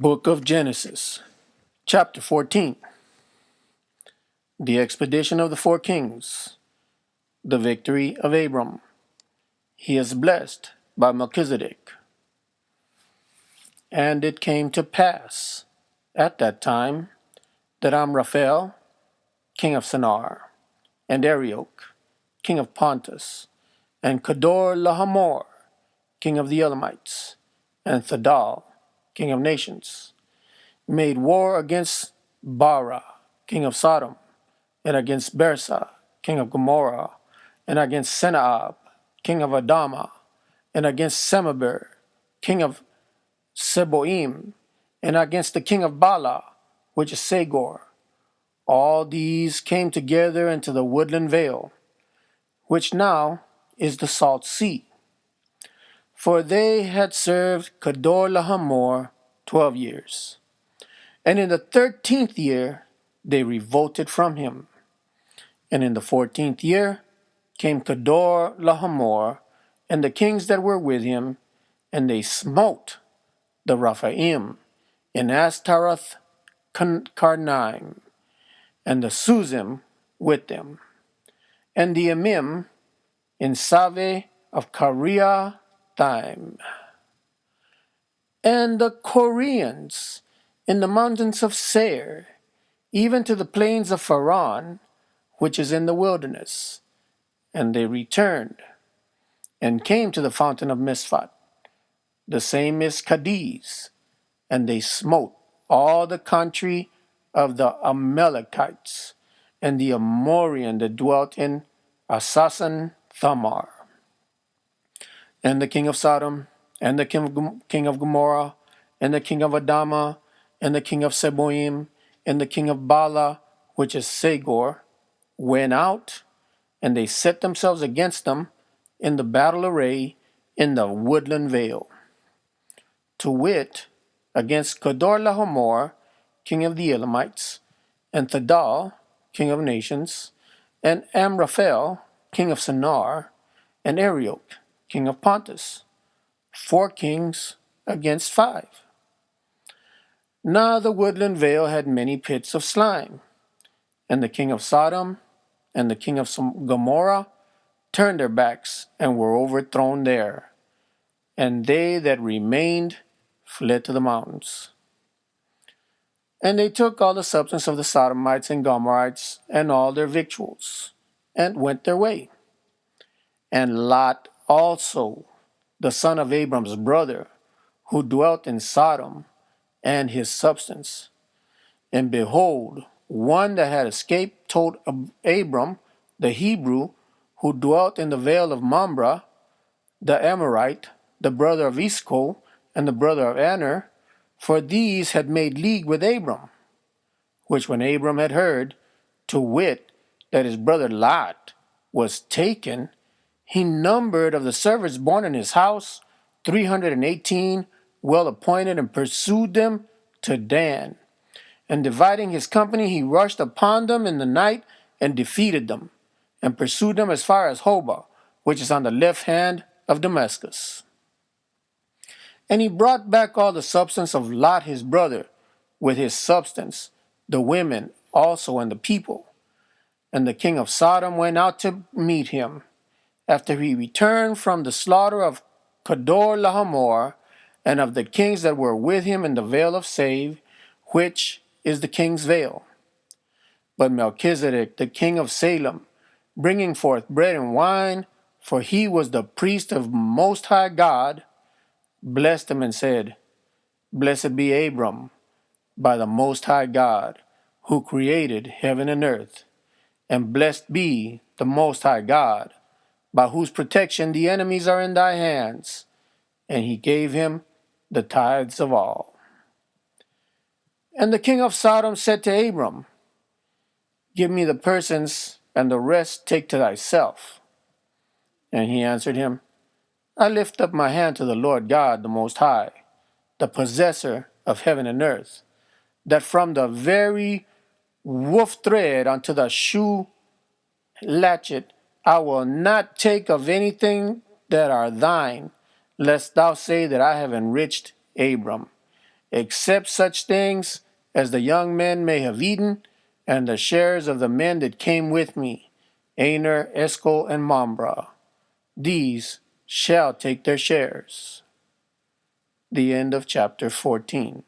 Book of Genesis, Chapter 14. The expedition of the four kings. The victory of Abram. He is blessed by Melchizedek. And it came to pass at that time that Amraphel, king of Shinar, and Arioch, king of Pontus, and Kedor Lahamor, king of the Elamites, and Thadal, king of nations, made war against Bara, king of Sodom, and against Bersa, king of Gomorrah, and against Sennaab, king of Adama, and against Semaber, king of Seboim, and against the king of Bala, which is Sagor. All these came together into the woodland vale, which now is the Salt Sea. For they had served Kedorlaomer 12 years. And in the 13th year they revolted from him. And in the 14th year came Kedorlaomer and the kings that were with him, and they smote the Rephaim in Ashtaroth Karnaim, and the Suzim with them, and the Emim in Save of Kiriathaim, and the Koreans in the mountains of Seir, even to the plains of Pharan, which is in the wilderness. And they returned, and came to the fountain of Mizphat, the same is Cadiz, and they smote all the country of the Amalekites, and the Amorian that dwelt in Asasan Thamar. And the king of Sodom, and the king of Gomorrah, and the king of Adama, and the king of Seboim, and the king of Bala, which is Sagor, went out, and they set themselves against them in the battle array in the woodland vale, to wit, against Kedorlaomer, king of the Elamites, and Thadal, king of nations, and Amraphel, king of Shinar, and Arioch, king of Pontus, 4 kings against 5. Now the woodland vale had many pits of slime, and the king of Sodom and the king of Gomorrah turned their backs and were overthrown there, and they that remained fled to the mountains. And they took all the substance of the Sodomites and Gomorrites and all their victuals, and went their way. And Lot also, the son of Abram's brother, who dwelt in Sodom, and his substance. And behold, one that had escaped told Abram, the Hebrew, who dwelt in the vale of Mamre, the Amorite, the brother of Eshcol, and the brother of Aner, for these had made league with Abram. Which when Abram had heard, to wit, that his brother Lot was taken, he numbered of the servants born in his house 318, well appointed, and pursued them to Dan. And dividing his company, he rushed upon them in the night and defeated them, and pursued them as far as Hobah, which is on the left hand of Damascus. And he brought back all the substance of Lot his brother, with his substance, the women also and the people. And the king of Sodom went out to meet him, after he returned from the slaughter of Kedorlaomer, and of the kings that were with him in the vale of Save, which is the king's vale. But Melchizedek, the king of Salem, bringing forth bread and wine, for he was the priest of Most High God, blessed him and said, Blessed be Abram by the Most High God, who created heaven and earth, and blessed be the Most High God, by whose protection the enemies are in thy hands. And he gave him the tithes of all. And the king of Sodom said to Abram, Give me the persons, and the rest take to thyself. And he answered him, I lift up my hand to the Lord God, the Most High, the possessor of heaven and earth, that from the very woof thread unto the shoe latchet I will not take of anything that are thine, lest thou say that I have enriched Abram, except such things as the young men may have eaten, and the shares of the men that came with me, Aner, Escol, and Mamre. These shall take their shares. The end of chapter 14.